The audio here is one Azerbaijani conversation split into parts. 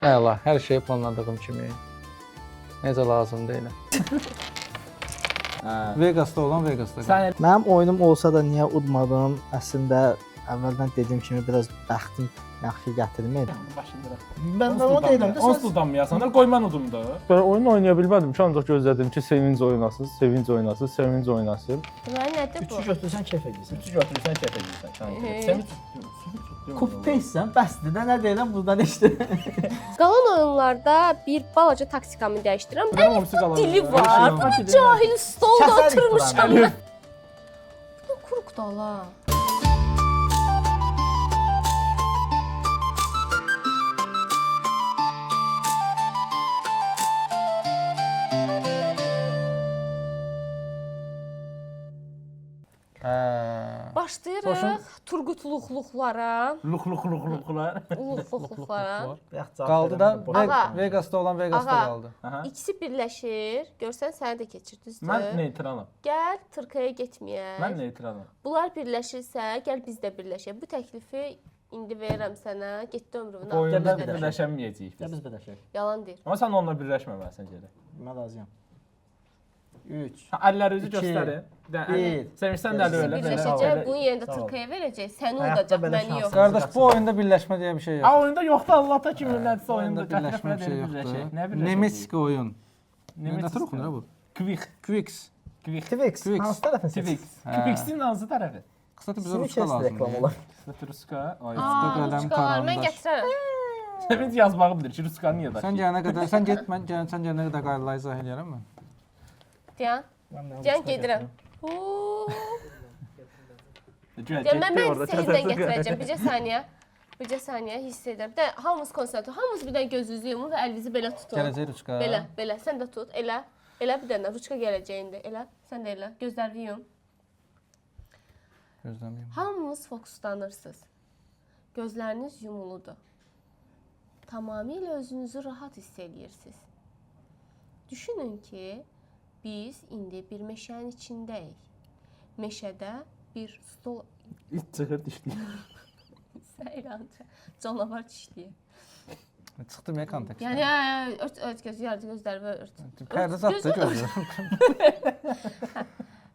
Əla, hər şey planladığım kimi. Necə lazımdır elə. Vegasda olan Vegasda qalır. Mənim oyunum olsa da niyə udmadım? Əslində əvvəldən dediyim kimi biraz bəxtim yaxşı gətirmir. Mən o deyiləm də. Onsuz udanmayasan, qoy mən udum da. Ben oyun oynaya bilmədim ki, ancaq gözlədim ki, sevinc oynasın, sevinc oynasın. Deməli nədir bu? 3-ü götürsən kef edirsən. 3 götürürsən, kef edirsən. Copy-paste-sən, bəsdir də nə deyirəm burdan işte. Qalan oyunlarda bir balaca taktikamı dəyişdirirəm. Bunun hamısı qalır. Dili var. Cahil stolda Kəsərik oturmuşam. buranı. Bu quruq dala. Başlayırıq turqutluqluqlara, Luqluqluqluqlar. uluqluqluqlara. Qaldı da Ağa. Vegasda olan Vegasda Ağa. qaldı. İkisi birləşir. Görsən səni də keçir, düzdür? Mən neytralam. Gəl Türkiyəyə getməyək. Mən neytralam. Bunlar birləşirsə, gəl biz də birləşək. Bu təklifi indi verirəm sənə. Getdi ömrümün Oyunda axırına qədər. birləşəməyəcəyik Ya biz. biz birləşək. Yalan deyir. Amma sən onunla birləşməməlisən gərək. Mən razıyam. 3. Əllərinizi İki, göstərin. bir. Sevinçsən də Biz elə birləşəcək, bunu yenə də Sağ ol. Türkiyəyə verəcək. Səni Həyatda udacaq, belə məni yox. şans- Qardaş, bu oyunda birləşmə deyə bir şey yox. Ha oyunda yoxdur Allah ta kimi nədirsə Oyunda oyunda birləşmə bir şey birləşək. yoxdur. Nə birləşək? Nemeski oyun. Nemesis Nədir oxunur ha bu? Quix. Quix. Quix. Twix. Twix. Hansı tərəfə Twix. Hə. Quixin hansı tərəfi? Qısa bizə Sizin ruska kes lazımdır. reklam olar. Ruska. Ay. qələm, Ruçkalar, mən karandaş. gətirərəm. Sevinç yazmağı bilir ki, Ruskanı niyə Sən daşıyır? gələnə qədər, sən get, sən gələnə qədər qaydaları izah eləyərəm mən. Deyən, deyən gedirəm. Deyən, mən sehirdən gətirəcəm. Bircə saniyə. Bircə saniyə hiss edirəm. Də hamımız konsertə, hamımız bir dənə gözünüzü yumun və əlinizi belə tutun. Gələcək ruska. Belə, belə. Sən də tut. Elə. Elə bir dənə ruçka gələcəyində. Elə. Sən də elə. Gözlərini yum. Gözləməyim. Hamınız fokuslanırsınız. Gözləriniz yumuludur. Tamamilə özünüzü rahat hiss edirsiniz. Düşünün ki, biz indi bir meşənin içindəyik. Meşədə bir stol İç çıxır dişləyir. səyranca canavar dişləyir. Çıxdım ya kontekst. Yəni ört gözlərimi ört. Pərdə satdı gözlər.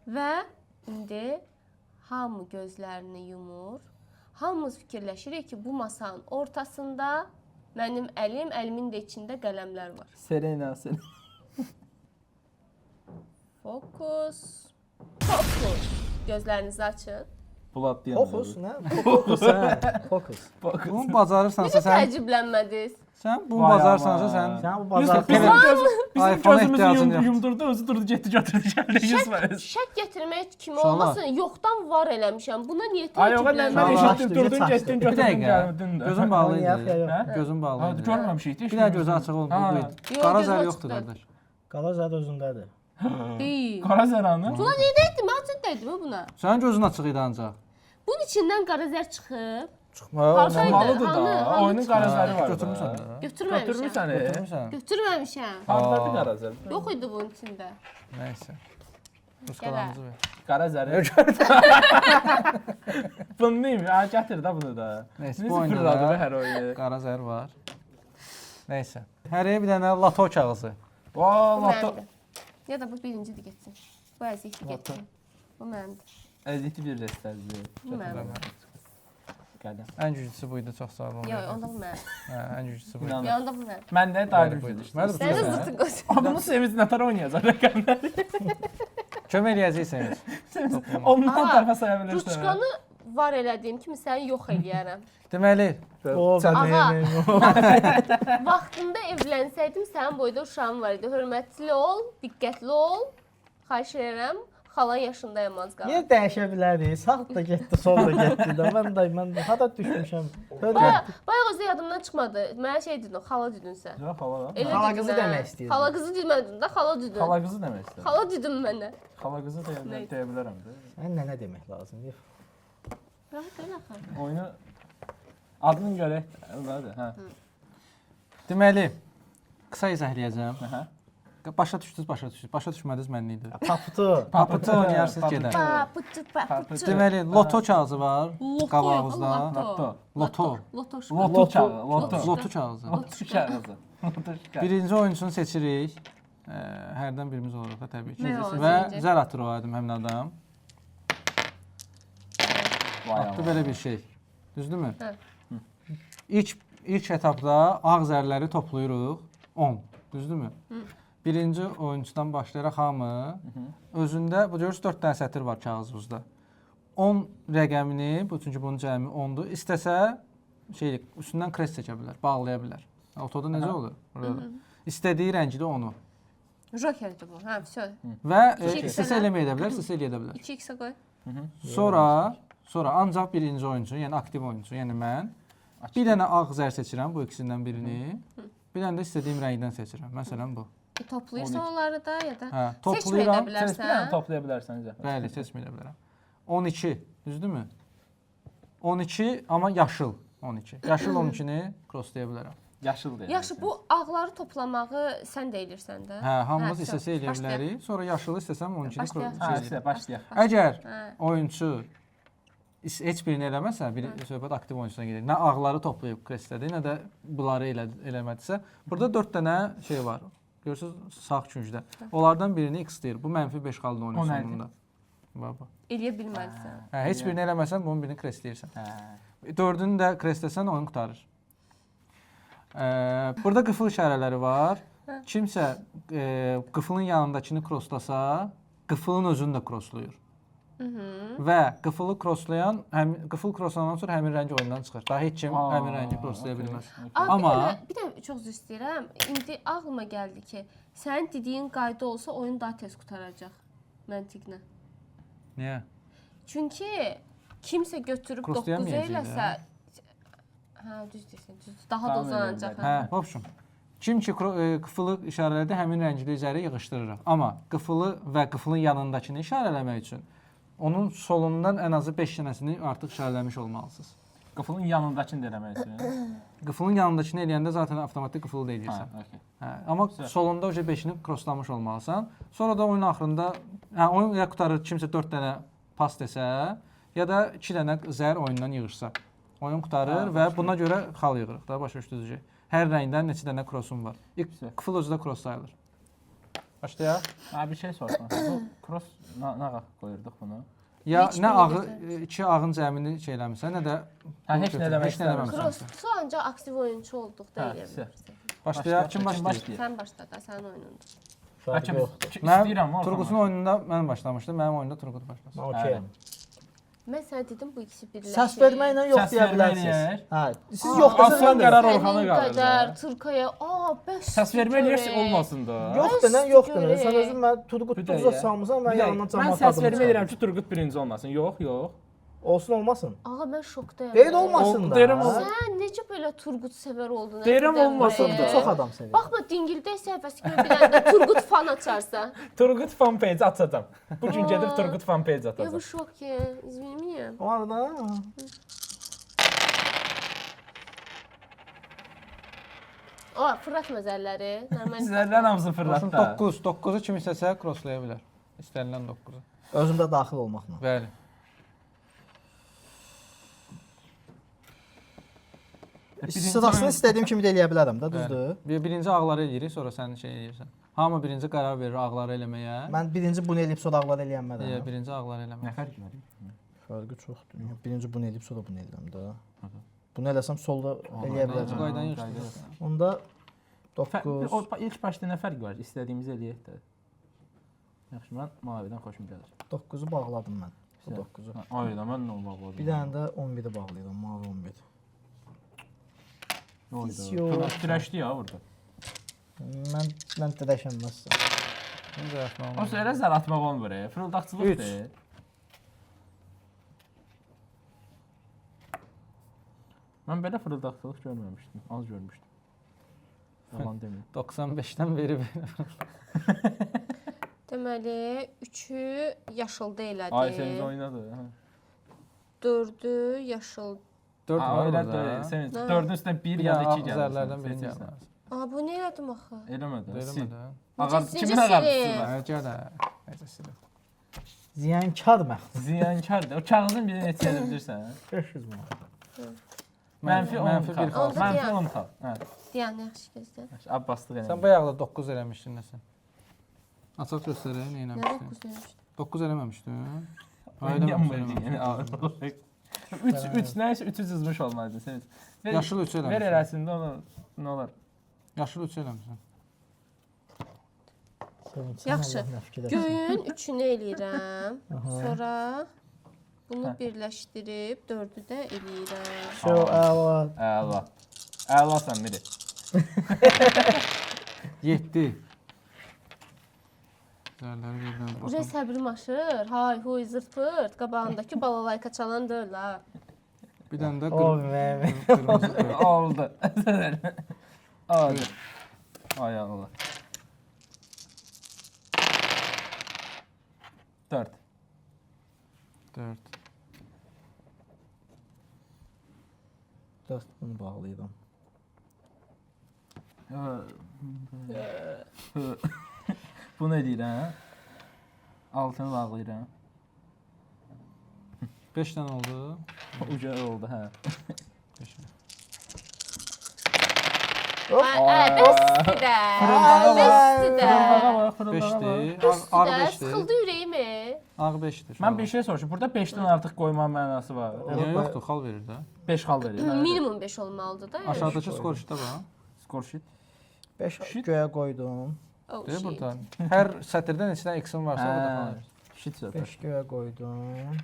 Və indi hamı gözlərini yumur. Hamımız fikirləşirik ki, bu masanın ortasında mənim əlim, əlimin də içində qələmlər var. Serena, Serena. Fokus. Fokus. Gözlərinizi açın. Bulat deyən. Fokus nə? Fokus hə. Fokus. Bunu bacarırsansa Necə sən, təəccüblənmədiniz? sən bunu Vay bacarırsansa aman. sən Sən bu Bizim bazar bizim iPhone ehtiyacın gözümüzü yoxdur. yumdurdu, özü durdu, getdi götürdü, gəldi 100 faiz. Şək gətirmək kimi Uşaqlar. olmasın, yoxdan var eləmişəm. Buna niyə Ay yox, mən təəccüblənmədiniz? Uşaqlar. eşitdim, durdun, Çaşdı. getdin, bir götürdün, dəqiqə. gəldin də. Gözün bağlı Oynayaq ya idi. yox. Hə? Gözün bağlı Ha, idi. görməmişik. Bir daha gözü açıq oldu. Bu idi. Yox, Qara gözüm zər açıq yoxdur deyil. qardaş. qala zad özündədir. Deyil. Qara zəranı. Buna niyə deydim? Açıq deydim buna. Sənin gözün açıq idi ancaq. Bunun içindən qara zər çıxıb. Çıxma. Malıdır Hanı- da. hanı Oyunun qara zəri var. Götürmüsən da. də. Götürməmişəm. Götürmüsən. Götürmüsən. Götürməmişəm. Hardadır qara zəri? Yox idi bunun içində. Nəysə. Ruskalarımızı ver. Qara zəri. Bunu neyim? Ha, gətir də bunu da. Nəysə, bu Necə oyunda fırladı da hər oyunu. qara zər var. Nəysə. Hərəyə bir dənə lato kağızı. Vaa, Bu lato. mənimdir. Ya da bu birincidir getsin. Bu əzikli getsin. Bu mənimdir. Əziyyəti bir rəstəzdir. Bu mənimdir. Qələm. Ən güclüsü bu idi, çox sağ olun. Yox, onda bu mənim. Hə, ən güclüsü bu idi. İnanın. Ya onda bu mənim. Mən də dairə Bu idi. güclü. Mənim Sən də bu zıtı qoy. Bunu sevinç nətər oynayacaq rəqəmləri. kömək eləyəcəksiniz. Ondan Aha, tərəfə saya bilirsən. Ruçkanı var elədiyim kimi səni yox eləyərəm. Deməli, O Ağa, vaxtında evlənsəydim sənin boyda uşağın var idi. Hörmətli ol, diqqətli ol. Xahiş edirəm. Xalan yaşındayam az qala. niyə dəyişə bilərik? Sağ da getdi, sol da getdi də. Mən hada düşmüşəm. Hörmət. Bayaq özü yadımdan çıxmadı. Mənə şey dedin, xala dedin sən. Yox, xala. Elə Xala dedin, qızı hə. demək istəyirdin. Xala qızı demədin də, xala dedin. Xala qızı demək istəyirəm. Xala dedin mənə. Xala qızı deyə bilərəm də. Sən nə demək lazımdır? Rahat elə xala. Oyunu adını görək. Nədir? Hə. deməli qısa izah eləyəcəm. Hə. Başa düşdünüz, başa düşdünüz. Başa düşmədiniz mənlikdir. Paputu. Paputu oynayarsınız gedər. Paputu. Deməli, loto kağızı var Loto, qabağınızda. loto. Loto. Loto. Loto kağızı. Loto kağızı. Loto kağızı. Birinci oyunçunu seçirik. Hərdən birimiz oluruq da təbii ki. Mən olacaq Və incə. zər atır o həmin adam. Atdı belə bir şey. Düzdürmü? Hə. İlk etapda ağ zərləri toplayırıq 10. Düzdürmü? Birinci oyuncudan başlayaraq hamı özündə bu görürsüz 4 dənə sətir var kağızımızda. 10 rəqəmini, çünki bunun cəmi 10-dur. İstəsə üstündən kres çəkə bilər, bağlaya bilər. Otoda necə olur? İstədiyi rəngdə onu. Jokerdir bu. Hə, vəsə. Və İki istəsə sənə. eləməyə də bilər, istəsə eləyə də bilər. 2x-ə qoy. Sonra ancaq birinci oyuncu, yəni aktiv oyuncu, yəni mən bir dənə ağ zər seçirəm bu ikisindən birini. Bir dənə də istədiyim rəngdən seçirəm. Məsələn bu. Toplayırsan onları da ya da Hə, seçməyə də toplayıram. Sən bir dənə bilərsən. toplaya bilərsən zəhmət. Bəli, seçməyə də bilərəm. 12, düzdürmü? 12 amma yaşıl 12. Yaşıl 12-ni crosslaya bilərəm. Yaşıl deyil. Yaxşı, bu ağları toplamağı sən də elirsən də. Hə, hamımız Hə, istəsə eləyə başlayaq. bilərik. Sonra yaşılı istəsəm 12-ni Başlayaq. Hə, crosslaya sizə başlayaq. Əgər Hə. oyunçu heç birini eləməsə, bir söhbət aktiv oyunçusuna gedir. Nə ağları toplayıb krestlədi, nə də bunları eləmədisə, burada 4 dənə şey var. Görürsüz sağ küncdə. Onlardan birini x deyir. Bu -5 xalını oyunun O nədir? sonunda. Baba. Eləyə bilməlisən. Hə, heç birini eləməsən bunun birini krestləyirsən. Hə. 4-ünü də krestləsən oyun qurtarır. Burada qıfıl işarələri var. Kimsə qıfılın yanındakını crosslasa, qıfılın özünü də crosslayır. Və qıfılı crosslayan, qıfıl crosslanan sonra həmin rəng oyundan çıxır. Daha heç kim həmin rəngi crosslaya bilməz. Amma bir də çox üzr istəyirəm. İndi ağlıma gəldi ki, sənin dediyin qayda olsa oyun daha tez qurtaracaq məntiqlə. Niyə? Çünki kimsə götürüb 9 Crosslayamayacaq eləsə, hə, düz deyirsən, düz. Daha da Tamam, uzanacaq. Hə, vəbşum. Kim ki qıfılı işarələdə həmin rəngli üzəri yığışdırırıq. Amma qıfılı və qıfılın yanındakını işarələmək üçün onun solundan ən azı 5 dənəsini artıq işarələmiş olmalısınız. Qıfılın yanındakını da eləmək üçün. Qıfılın yanındakını eləyəndə zaten avtomatik qıfılı da eləyirsən. Hə, okey. Hə, amma solunda o 5-ini crosslamış olmalısan. Sonra da oyun axırında oyun ya qurtarır kimsə 4 dənə pas desə, ya da 2 dənə zər oyundan yığışsa. Oyun qurtarır və buna görə xal yığırıq da başa düşdünüz. Hər rəngdən neçə dənə crossum var. Qıfıl özü də cross sayılır. Başlayaq. Hə, bir şey sorsan. Bu cross nə qoyurduq bunu? Ya Heç nə birini ağı götürmürsən. 2 ağın cəmini şey eləmirsən, nə də Hə, heç nə eləmək istəmirsən. Cross ancaq aktiv oyunçu olduqda Hə, eləyə sizə. bilirsən. Başlayaq. Kim başlayır? Sən başla da, sənin oyunundur. Fərqi Bəlkə yoxdur. istəyirəm o. Turqutun oyununda mən başlamışdım, mənim oyunda Turqut başlasın. Okey. Mən sənə dedim bu ikisi birləşir. Səs verməklə yox Səs deyə vermək bilərsiniz. eləyər. Hə, siz yox Aslan desəniz qərar mən Orxana Sənin qalır qədər da. Turkaya, bəs. Səs vermək eləyirsə olmasın da. yox denən yox denən. görək. Sən özün mən Turqut Bir də Tuza ya. salmısan, mən Bir də, yanından mən cəmaət səs adımı vermək çıxarım. edirəm ki, Turqut birinci olmasın. Yox, yox. Olsun olmasın. Ağa mən şokdayam. Deyil olmasın da. Deyirəm olsun. Sən necə belə Turqut sevər oldun? Deyirəm olmasın da. Çox adam sevir. Baxma Dingildə səhifəsi kimi bir dənə də Turqut fan açarsa. Turqut fan page açacağam. Bu gün gedib Turqut fan page Ya atacağam. bu şok ya. İzmirmiyim. O arada O fırlatma zərləri. Normal. Sizlərdən hamısı Olsun fırlat da. 9-u kim istəsə crosslaya bilər. İstənilən 9-u. özümdə daxil olmaqla. Bəli. Sırasını istədiyim kimi də eləyə bilərəm də, düzdür? Birinci ağları eləyirik, sonra sən şey eləyirsən. Hamı birinci qərar verir ağları eləməyə. Mən birinci bunu eləyib sonra ağlar eləyənmədəm. Birinci ağları eləməyə. Nə fərqi var? Fərqi çoxdur. Birinci bunu eləyib sonra bunu eləyirəm də. Bunu eləsəm solda eləyə Bu biləcəm. qaydanı yoxdur. Onda 9 O ilk başda nə fərqi var? İstədiyimizi eləyək də. Yaxşı, mən mavidən xoşum gəlir. 9-u bağladım mən. Bu 9-u. Ayda mən nə olmaq Bir dənə də 11-i bağlayıram, mavi 11. Ayda. Fikirləşdi ya burada. Mən dəyişənməzsən. Necə yaxşı O elə zər atmaq olmur. Fırıldaqçılıqdır. Mən belə fırıldaqçılıq görməmişdim. Az görmüşdüm. Yalan deməyim. 95-dən beri Deməli 3-ü yaşılda Ay elədi. Sevinç oynadı. 4-ü yaşıl. 4 var Elə orada. Sevinç. 4-ün üstündə 1 Bir ya da 2 ağ gəlir. zərlərdən birini yazmalısın. Bu nə elədim axı? Eləmədi. Sil. Eləmə də. Ağar Necə kimin ağartısı silin? var? Gələ. Necə silim? Ziyankar məxsus. Ziyankardır. O kağızın birini neçə edə bilirsən? 500 manat. Mənfi 10 mənfi bir xal. xal. Mənfi 10 xal. Hə. Deyən yaxşı gözlə. Abbaslıq Sən eləmə. bayaq da 9 eləmişdin nəsə. Açıq göstərək nə Nə eləmişdin? 9 demişdim. 9 eləməmişdin. Oynayamadı yəni ağır. 3 nəysə 3'ü cızmış olmalıydın sən. Yaşıl 3 Ver eləmişdin. eləsin də onu nə olar? Yaşıl 3 eləmişsən. Yaxşı. Göyün 3-ünü eləyirəm. Sonra bunu birləşdirib 4-ü də eləyirəm. Şu əla. Əla. Əlasan biri. 7. Zərləri birdən Uca baxın. səbrim aşır. Hay, huy, zırt pırt. Qabağındakı balalayka çalandır la. Bir dənə də O mənim. qırmızı dörd. Oldu. Oldu. Ay Allah. 4. 4. 4 bunu bağlayıram. Bunu edirəm. Altını bağlayıram. 5 dənə oldu. Uca oldu, hə. 5. Bəsdir də. Fırıldağa Bəsdir də. bax, fırıldağa bax. 5-dir. Ağ Bəsdir də. 5-dir. Sıxıldı ürəyimi. Ağ 5-dir. Mən bir şey soruşum. Burada 5-dən artıq qoymanın mənası var. Niyə yoxdur? Xal verir də. 5 xal verir. Minimum 5 olmalıdır da. Aşağıdakı skor şitdə bax. Skor sheet. 5 Shit. göyə qoydum. Oh, Deyir shit. burada. Hər sətirdən neçə x-in varsa o da xal verir. Sheet söhbət. 5 göyə qoydum.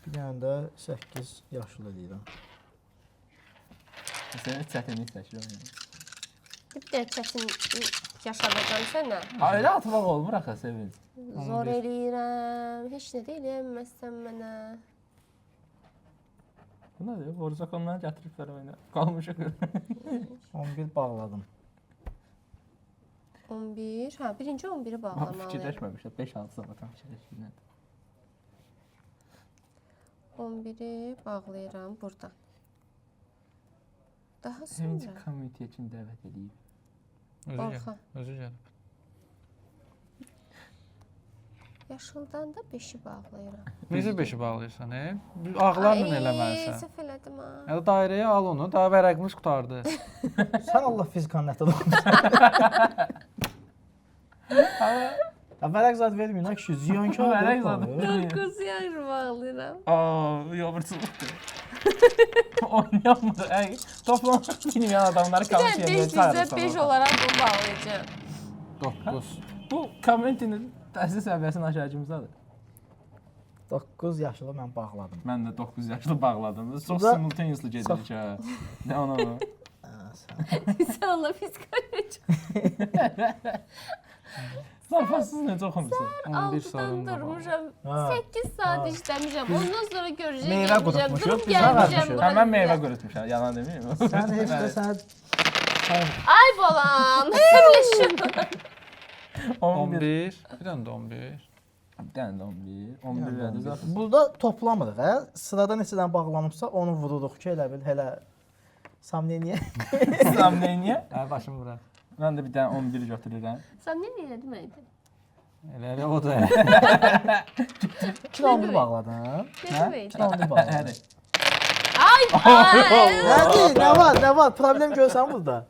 Bir dənə də 8 yaşıl eləyirəm. Sən çətinlik çəkir. Bir də çətin yaşadacam sənə. Ailə atmaq olmur axı Sevinç. Zor eləyirəm. Heç nə də eləyəməzsən mənə. Bu nədir? Vorzakondan gətiriblər oyuna. Qalmışıq. 11 bağladım. 11. Ha, birinci 11-i bağlamalıyam. Fikirləşməmişlər. 5-6 zaman tam fikirləşmirlər. 11-i bağlayıram buradan. Daha Sevinç sonra komitəyə kim dəvət edib? Özü gəl. Orxan. Özü gəl. yaşıldan da 5-i bağlayıram. Necə 5-i bağlayırsan, Ağlarla eləməlisən. Səhv elədim ha. Ya da dairəyə al onu, daha vərəqimiz qutardı. Sən Allah fizikanın nədə olmuş. Vərəq zad verməyin, ha kişi, ziyankar Vərəq olub zad. qalır. 9 yaş bağlayıram. Yavırçılıqdır. Oynayamır. Toplamaq bilməyən adamları Bir də komitəyə 5 çağırırsan. 5 olaraq bunu bağlayacağam. 9. Bu komitənin təhsil səviyyəsinin aşağıcımızdadır. 9 yaşlı mən bağladım. Mən də 9 yaşlı bağladım. Çox Bu da- simultaneously gedirik ha. Nə ona mı? Sən Allah psixoloji. Zarfasız necə oxumusan? 11 Altıdan sarında var. durmuşam. Ha. 8 saat işləmişəm. Ondan sonra görəcək Meyvə gəlmişəm. qurutmuşuq, Durub biz gəlmişəm ağarmışıq. bura. Mən meyvə qurutmuşam, yalan deməyim. Sən heç də sən Ay balam, əsəbləşirəm. 11. Bir dənə də 11. Bir dənə də 11. 11 verdi zaten. burada toplamırıq, hə? Sırada neçə dənə bağlanıbsa onu vururuq ki, elə bil elə samneniyə. Sən neyə? Hə, başım bura. Mən də bir dənə 11 götürürəm. Sən nə elədim məndə? Elə o da. 2 11 bağladın, hə? Nə demək? 2 11 bağladın. Ay, Nə var? Problem görsən burada.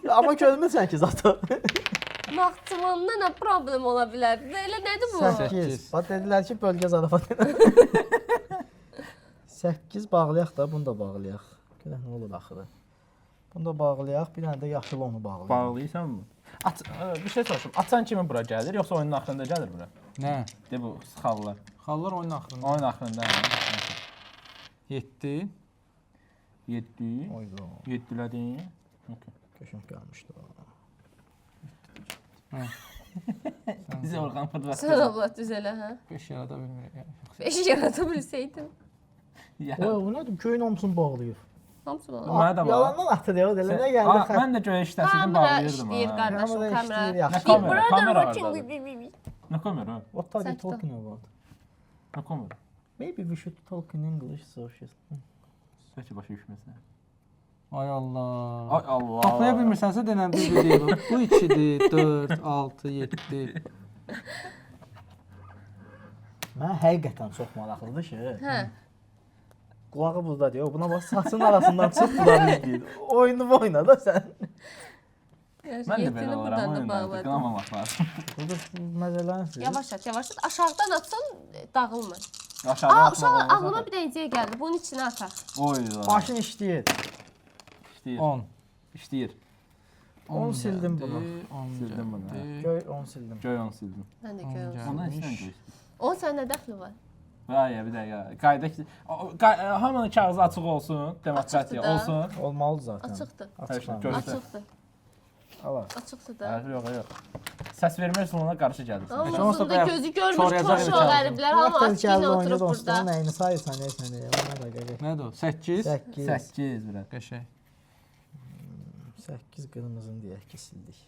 Amma görmürsən ki zaten. Maksimumda nə problem ola bilər? Elə nədir bu? 8. Bax dedilər ki, bölgə zarafat. 8 bağlayaq da, bunu da bağlayaq. Görək nə olur axırı. Bunu da bağlayaq, bir dənə də yaşıl onu bağlayaq. Bağlayırsan mı? Bir şey soruşum. Açan kimi bura gəlir, yoxsa oyunun axırında gəlir bura? Nə? De bu xallar. Xallar oyunun axırında. Oyun axırında. 7. 7. Oydu. 7-lədin. Köşüm gəlmişdi. Bizi Orxan fırlatdı. Sən Allah düz elə, hə? 5 yarada bilmirik. 5 yarada bilsəydim. Oy, bu nədir? Köyün hamısını bağlayır. Hamısı bana. Mənə də var. Yalandan atır ya, elə nə gəldi? Mən də göyə işləsini Kamera bağlayırdım. işləyir qardaşım, Kamera kamera. işləyir, yaxşı. Nə kamera? Brother Kamera watching hardadır? Nə kamera? What are you Sakit ol. talking about? Nə kamera? Maybe we should talk in English so she's... Sökü başa düşməsən. Ay Allah. Ay Allah. Toplaya bilmirsənsə denən bir deyil. Bu 2-dir, 4, 6, 7. Mən həqiqətən çox maraqlıdır ki. Hə. Qulağı buzda deyir. Buna bax saçın arasından çıx bunları izləyir. Oyunu oyna da sən. Mən də belə olaram, oyunlarda qınamamaq lazım. Burada məzələnsiz. Yavaş at, yavaş at. Aşağıdan atsan dağılmır. Aşağıdan Aa, atmaq uşaq olmaz. ağlıma bir də ideya gəldi. Bunun içinə ataq. Oyda. Başın işləyir. İşləyir. 10. İşləyir. 10 sildim bunu. 10 Sildim bunu. Göy 10 sildim. Göy 10 sildim. Mən də On görürəm. gəldi. Ondan içdən göy. O səndə dəxli var. Vay bir dəqiqə. Qayda ki, hamının kağızı açıq olsun, demokratiya Açıqdır da. olsun. Olmalı zaten. Açıqdır. Açıqlanır. Göstər. Açıqdır. Ala. Açıqdır da. Yox, yox. Səs vermirsən ona qarşı gəlirsən. Amma Heç olmasa burada bayaq gözü görmür, çorayacaq koşu imkanı. qəriblər. Hamı aç ilə oturub burada. Nəyini sayırsan, nəysən, ona da gəlir. Nədir o? 8. 8. 8 biraz. Qəşəng. 8 qırmızını deyək ki, sildik.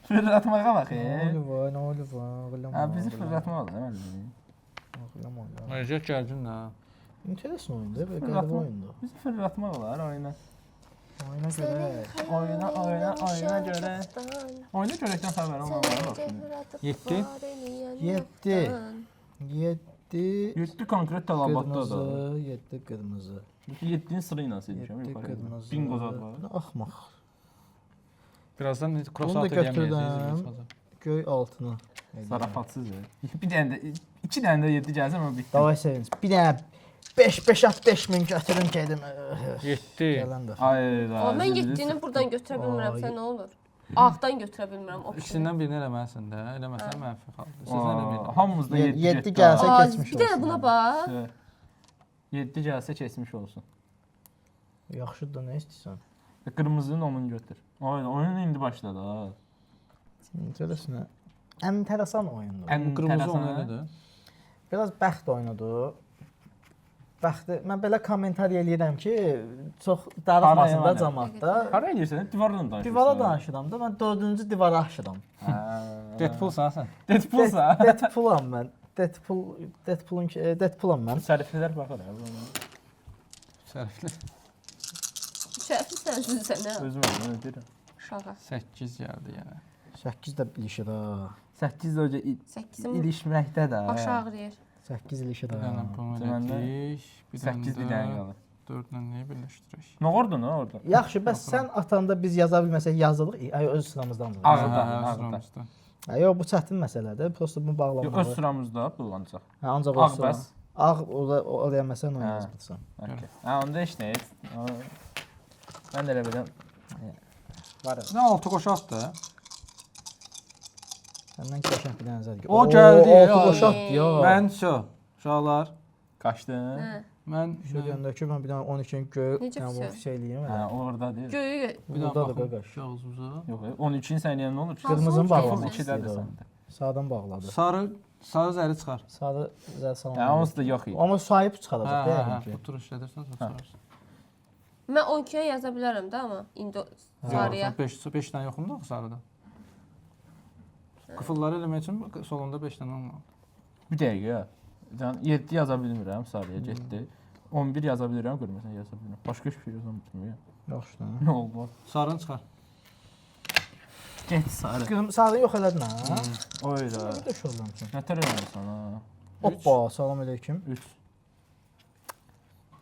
Fırlatmağa bax. Oliva, Oliva, Ha, bizi fırlatmaq oldu, deməli. Əcət gəlcin də. İnteresan oyundur, belə qəribə oyundur. Bizi fırlatmaq olar oyuna. Oyuna görə. Oyuna görə. Oyuna görəkdən xəbər olmalı. 7. 7. 7. 7 konkret tələbatdadır. Qırmızı, 7 qırmızı. 7-nin sıra ilə silmişəm. 7 qırmızı. Bingo zad var. Bu da axmaq. Birazdan cross Bunu da out edəməyəcəyik. götürdüm. Göy altını. Zarafatsız. Bir dənə də 2 dənə də 7 gəlsə mən bitdim. Davay sevinç. Bir dənə 5 at 5000 götürüm gedim. 7. Gələn də. Ayda. Amma mən 7-ni buradan götürə bilmirəmsə nə olur? Ağdan götürə bilmirəm opsiya. İkisindən birini eləməlisən də. Eləməsən mənfi qaldı. Siz eləməyin. Hamımızda 7 7 gəlsə Aa, keçmiş bir dənə olsun. buna bax. 7 gəlsə keçmiş olsun. Yaxşıdır, nə istəyirsən? Qırmızının 10-unu götür. Ayda oyun indi başladı ha. İnteresan. Enteresan oyundur. Ən Qırmızı təzə onu elədir. Biraz bəxt oyunudur. Bəxti mən belə kommentar eləyirəm ki, çox darıxmasın da Hara yəni? cəmaatda. Hara edirsən? Divardan danışırsan. Divara danışıram da, mən 4-cü divara aşıram. Deadpool-san sən. Deadpool-sa. Deadpoolam mən. Deadpoolam mən. Səriflər baxır ha. Şərəfli. Şərəfli sənsin sənə. Özüm özüm deyirəm. Uşağa. 8 gəldi yenə. 8 də ilişir ha. 8 də öncə 8-im ilişməkdə də. baş ağrıyır. 8 ilişir Bir ha. dənə bunu Deməli, elədik. 8 bir dənə qalır. 4 ilə nəyi birləşdirək? Nə oldu nə orada? Yaxşı, bəs sən atanda biz yaza bilməsək yazılıq. Ay öz sıramızdan. Ağırda, Hə, ağırda. sıramızda. Yox, bu çətin məsələdir. Prosta bunu Yox, bağlamaq. öz sıramızda bu ancaq. Hə, ancaq Ağ o sıra. bəs. Ağ oraya məsələn o Hə. yazmırsan. Okay. Ha, onda heç nə. Mən də elə biləm. Var. Nə 6 qoşu atdı? Səndən qəşəng bir dənə zəng. O gəldi, Altı ya. qoş atdı ya. Mən uşaqlar. Qaçdın. Hə. Mən Şu göndəki mən bir dənə 12-ni göy Necə yəni bu pis? şey eləyim. Hə, orada deyil. Göyü bir daha Buradadır baxım qaqaş. kağızımıza. Yox, 13-cü səniyyə nə olur? Qırmızını Hansı bağlamaq 2-dədir istəyir o. səndə. Sağdan bağladı. Sarı zəri çıxar. Sarı zəl salam. Hə, onsuz da yox idi. Amma sayıb Hə, çıxaracaq hə, deyəlim ki. bu tur işlədirsən sən çıxarırsan. Mən 12-yə yaza bilərəm də amma indi sarıya. 5 dənə yoxum da sarıda. Qıfılları eləmək üçün solunda 5 dənə olmalı. Bir dəqiqə. Yəni 7 yaza bilmirəm, sarıya getdi. 11 yaza bilirəm, görməsən yaza bilmirəm. Başqa heç bir şey yaza bilmirəm. Yaxşı. Nə oldu? Sarını çıxar. Get sarı. Qırmızı sarı yox elədin ha? Oyda. Bir də şoğlan üçün. Nətər eləmirsən ha? Hoppa, salam əleykum. 3.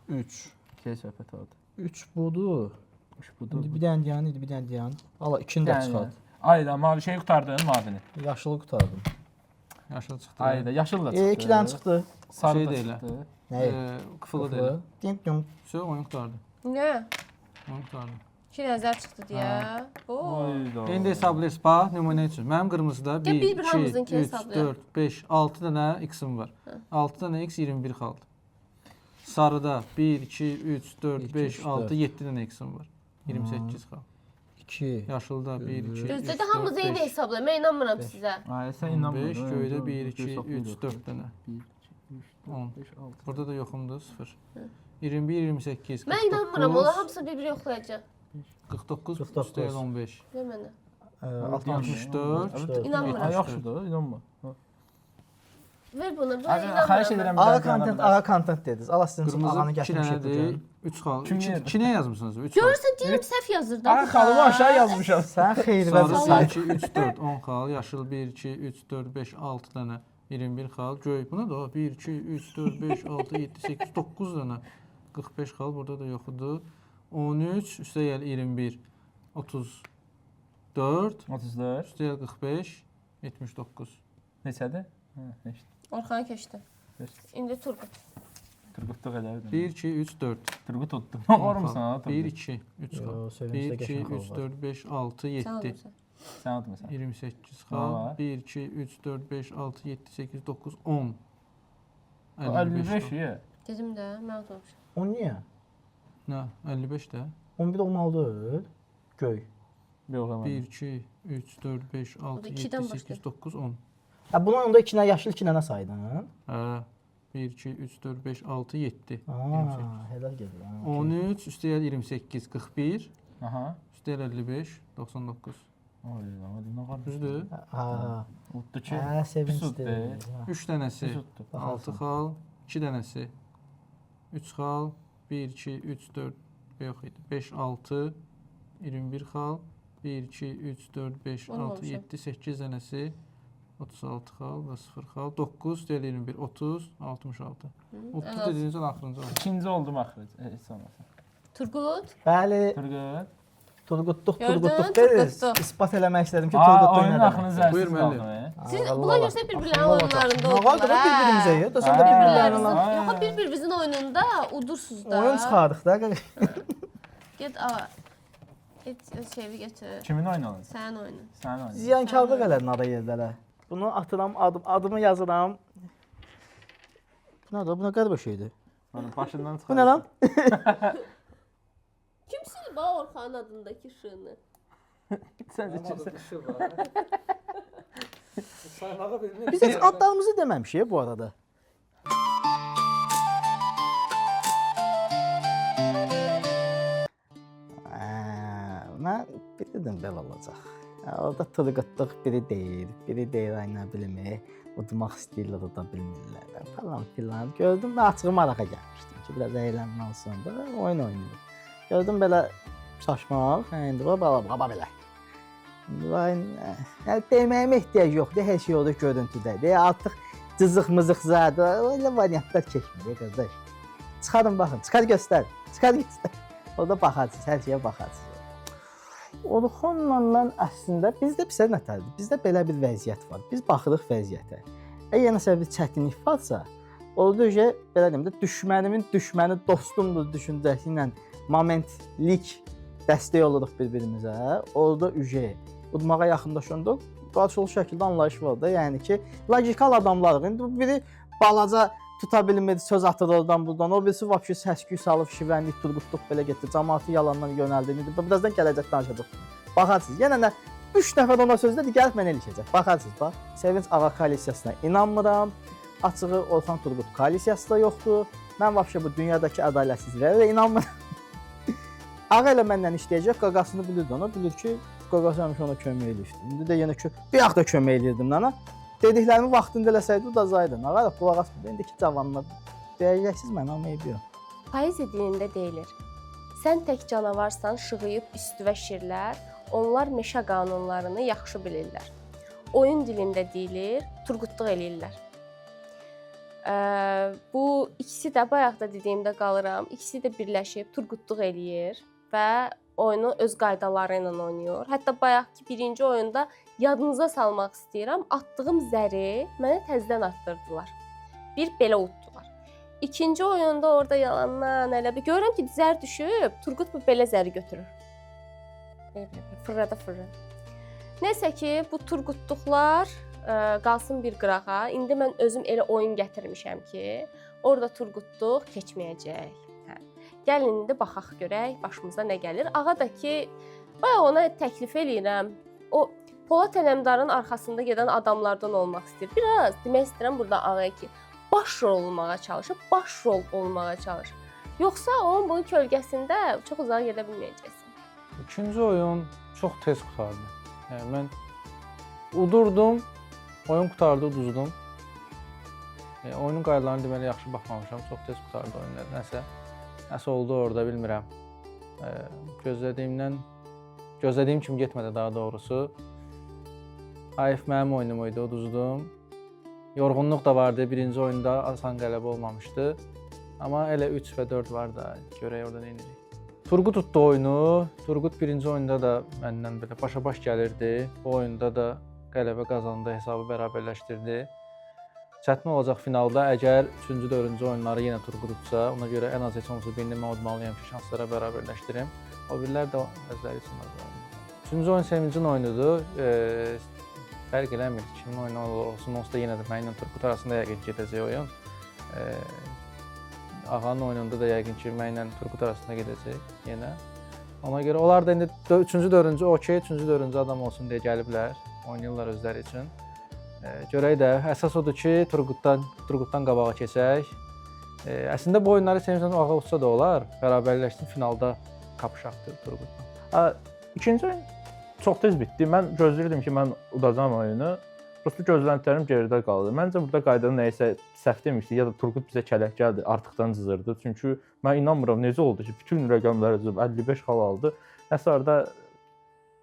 3. Kes söhbət oldu. 3 budur. 3 budur. İndi bir dənə deyən idi, bir dənə deyən. Ala 2-ni də çıxart. Ayda mavi şey qurtardın, mavini. Yaşılı qutardım. Yaşıl çıxdı. Ayda yaşıl da çıxdı. 2 dənə çıxdı. Sarı Şey da də elə. çıxdı. Nə? Qıfılı deyil. Ding dong. Все, oyun qurtardı. Nə? Oyun qurtardı. 2 nəzər çıxdı deyə. Oo. Ayda. İndi hesablayırıq. Bax, nümunə üçün. Mənim qırmızıda 1, bir 2, hamımızınkini 3, hesablayaq. 4, 5, 6 dənə x-im var. 6 dənə x 21 qaldı. Sarıda 1, 2, 3, 4, 5, 6, 7 dənə x-im var. 28 qaldı. 2. Yaşılda 1, 2, 3, 4, Gözdə də hamımızı indi 5, hesablayın. Mən inanmıram sizə. Ay sən 5, inanmırsan. göydə 1, 2, 3, 4 dənə. 1, 2, 3, 10. 5, 6. Burada da yoxumdur 0. 21, 28, Mən inanmıram. Onlar hamısı bir-bir yoxlayacaq. 49, 49. üstəgəl 15. Ver mənə. 64. İnanmıram. Ay yaxşıdır, inanma. Ver bunu. Buna Xahiş inanmıram. edirəm. Ağa kontent dediniz. Allah sizin için ağanı Qırmızı 2 gətirmişik bu dənədir. gün. 3 xal. Kim yerdir? 2 nə yazmısınız? 3 xal. Görürsən deyirəm səhv yazır da. Ağa xalımı aşağı yazmışam. Sən xeyir Sarı vəzirsən. 2 3 4 10 xal, yaşıl 1 2 3 4 5 6 dənə 21 xal, göy. Buna da 1 2 3 4 5 6 7 8 9 dənə 45 xal burada da yox idi. 13 üstə gəl 21 34 34. üstə gəl 45 79. Neçədir? Hə, neçə? Orxan keçdi. Keçdi. İndi Turqut. Turqutluq edərdim. 1 2 3 4 Turqut tutdum. Var mısın ha? 1 2 3 Yo, xal. sevincdə 1 2 qəşəng 3 xal var. 4 5 6 Sən 7 almısan. Sən atmısan. 28 Ne xal. var? 1 2 3 4 5 6 7 8 9 10 55 xal. ye. Dedim də, mən atmamışam. O niyə? Nə? 55 də. 11 olmalıdır. Göy. Yox hemen. 1 2 3 4 5 6 Burada 7 ikidən 8 başlayır. 9 10. Ha bunun onda 2 yaşıl 2 dənə saydın. Hə. 1 2 3 4 5 6 7 Aa, 28. helal gedir. Ha, okey. 13 üstə gəl 28 41 Aha. üstə gəl 55 99. Oy, hadi ne var? Düzdür? Ha. Utdu ki. Ha, sevincli. Pisutdu. 3 dənəsi Pisutdu. 6 xal, 2 dənəsi 3 xal, 1 2 3 4 yox idi. 5 6 21 xal, 1 2 3 4 5 6 Olmamışam. 7 8 dənəsi 36 xal və 0 xal, 9 deyil 21 30 66. 30 ən az. dediyinizdə axırıncı oldu. İkinci oldum axırı. Heç olmasın. Turqut. Bəli, Turqut. Turqutluq, Gördün, Turqutluq dediniz. Turqutluq. İspat eləmək istədim ki, Aa, Turqutluq oyunun nə axırını demək? Buyur zərsiz müəllim. qaldım. Siz Allah buna Allah. görə bir-birlərin Allah Allah. oyunlarında Nə oldular. qaldı bir-birimizə ya? Da sən də Ha. bir-birlərinə lan. Ha. Yox, bir-birimizin oyununda udursuz da. Oyun çıxardıq da. Get Get şeyi götür. Kimin oynadın? Sənin oyunu. Sənin oynadın. Ziyankarlıq elədin ara yerdələ. Bunu atıram, adımı yazıram. Bu nə da? Bu nə qəribə şeydir. Onun başından çıxar. Bu nə lan? Kim silib ha Orxanın adındakı işığını? Sən də kimsən? Saymağa bilmirəm. Biz heç adlarımızı deməmişik bu arada. Mən bilirdim belə olacaq. Orada Turqutluq biri deyir, ay nə bilim, udmaq istəyirlər, uda bilmirlər. Falan filan. Gördüm, mən açığı marağa gəlmişdim ki, biraz əylənmə olsun da, oyun oynayır. Gördüm belə çaşmaq, indi bala belə. Vay, yəni deməyimə ehtiyac yoxdur, hər şey orada görüntüdədir. Artıq cızıq-mızıq zadı, elə variantlar keçmir qardaş. Çıxarın baxın, çıxar göstər. Orada baxarsınız, hər şeyə baxarsınız. Orxanla mən əslində bizdə bizə nətərdir? Bizdə belə bir vəziyyət var. Biz baxırıq vəziyyətə. Əgər nəsə bir çətinlik varsa, orada belə deyim də düşmənimin düşməni dostumdur düşüncəsi ilə momentlik dəstək oluruq bir-birimizə. Orada udmağa yaxınlaşanda qarşılıqlı şəkildə anlayış var da. Yəni ki, logikal adamlarıq. İndi bu biri balaca tuta bilmir, söz atır oradan buradan. O birisi vəbşi səs-küy salıb, şivənlik, turqutluq belə getdi. Cəmaatı yalandan yönəldi. İndi birazdan gələcək danışacaq. Baxarsınız. Yenə nə 3 nəfər ona sözdə gəlib mənə eləyəcək. Baxarsınız, bax. Sevinç Ağa koalisiyasına inanmıram. Açığı Orxan Turqut koalisiyası da yoxdur. Mən vəbşi bu dünyadakı ədalətsizliyə də inanmıram. Ağa ilə mənlə işləyəcək, qaqasını bilirdi ona. Bilir ki, qaqası həmişə ona kömək edir. İndi də yenə ki, bir yaxda kömək edirdim ona. Dediklərimi vaxtında eləsəydi, o da zaydın. Ağa da qulaq asmır. İndiki cavanlar deyəcəksiniz mənə, amma eybi yox. Poeziya dilində deyilir. Sən tək canavarsan, şığıyıb üstüvə şirlər, onlar meşə qanunlarını yaxşı bilirlər. Oyun dilində deyilir, turqutluq eləyirlər. Bu ikisi də bayaq da dediyimdə qalıram. İkisi də birləşib turqutluq eləyir və oyunu öz qaydaları ilə oynayır. Hətta bayaqki birinci oyunda yadınıza salmaq istəyirəm, atdığım zəri mənə təzədən atdırdılar. Bir belə utdular. İkinci oyunda orada yalandan elə bir görürəm ki, zər düşüb, Turqut bu belə zəri götürür. Fırrada. Nəysə ki, bu turqutluqlar qalsın bir qırağa. İndi mən özüm elə oyun gətirmişəm ki, orada turqutluq keçməyəcək. Gəlin indi baxaq görək başımıza nə gəlir. Ağa da ki, bayaq ona təklif eləyirəm. O Polat Ələmdarın arxasında gedən adamlardan olmaq istəyir. Biraz demək istəyirəm burada Ağaya ki, baş rol olmağa çalışır, baş rol olmağa çalışır. Yoxsa onun bunun kölgəsində çox uzağa gedə bilməyəcəksən. İkinci oyun çox tez qurtardı. Yəni mən udurdum, oyun qurtardı, uduzdum. Oyunun qaydalarına deməli yaxşı baxmamışam. Çox tez qurtardı oyunlar. Nəsə oldu orada bilmirəm. Gözlədiyim kimi getmədi daha doğrusu. Hayf mənim oyunum idi, uduzdum. Yorğunluq da vardı. Birinci oyunda asan qələbə olmamışdı. Amma elə 3 və 4 var da, görək orada nə edirik. Turqut tutdu oyunu. Turqut birinci oyunda da məndən belə başa-baş gəlirdi. Bu oyunda da qələbə qazandı, hesabı bərabərləşdirdi. Çətin olacaq finalda, əgər 3-cü, 4-cü oyunları yenə Turqut tutsa, ona görə ən az heç olmasa birini mən udmalıyam ki, şanslara bərabərləşdirim. O birlər də özləri üçün var. 3-cü oyun Sevincin oyunudur. Fərq eləmir, kimin oyunu olsun, onsuz da yenə də mənimlə Turqut arasında yəqin gedəcək oyun. Ağanın oyununda da yəqin ki, mənimlə Turqut arasında gedəcək yenə. Ona görə onlar da indi 3-cü, 4-cü okey, 3-cü, 4-cü adam olsun deyə gəliblər, oynayırlar özləri üçün. Görək də, əsas odur ki, Turqutdan qabağa keçək. Əslində bu oyunları Sevincdən ağa uçsa da olar, bərabərləşsin, finalda kapışaqdır Turqutdan. İkinci oyun çox tez bitdi. Mən gözləyirdim ki, mən udacağam oyunu. Prosta gözləntilərim geridə qaldı. Məncə burada qaydada nəyisə səhv demişdi, ya da Turqut bizə kələk gəldi, artıqdan cızırdı. Çünki mən inanmıram necə oldu ki, bütün rəqəmləri cızıb 55 xal aldı. Nəsə orada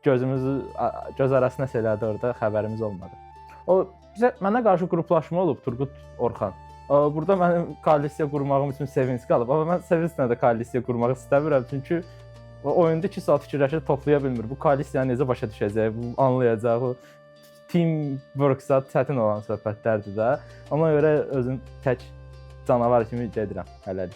göz arası nəsə elədi orada, xəbərimiz olmadı. O mənə qarşı qruplaşma olub Turqut Orxan. Burada mənim koalisiya qurmağım üçün Sevinc qalıb. Amma mən Sevinclə də koalisiya qurmaq istəmirəm. Çünki oyunda 2 saat fikirləşir, toplaya bilmir. Bu koalisiyanı necə başa düşəcək, bu anlayacaq. Teamwork-sa çətin olan söhbətlərdir də. Ona görə özüm tək canavar kimi gedirəm hələlik.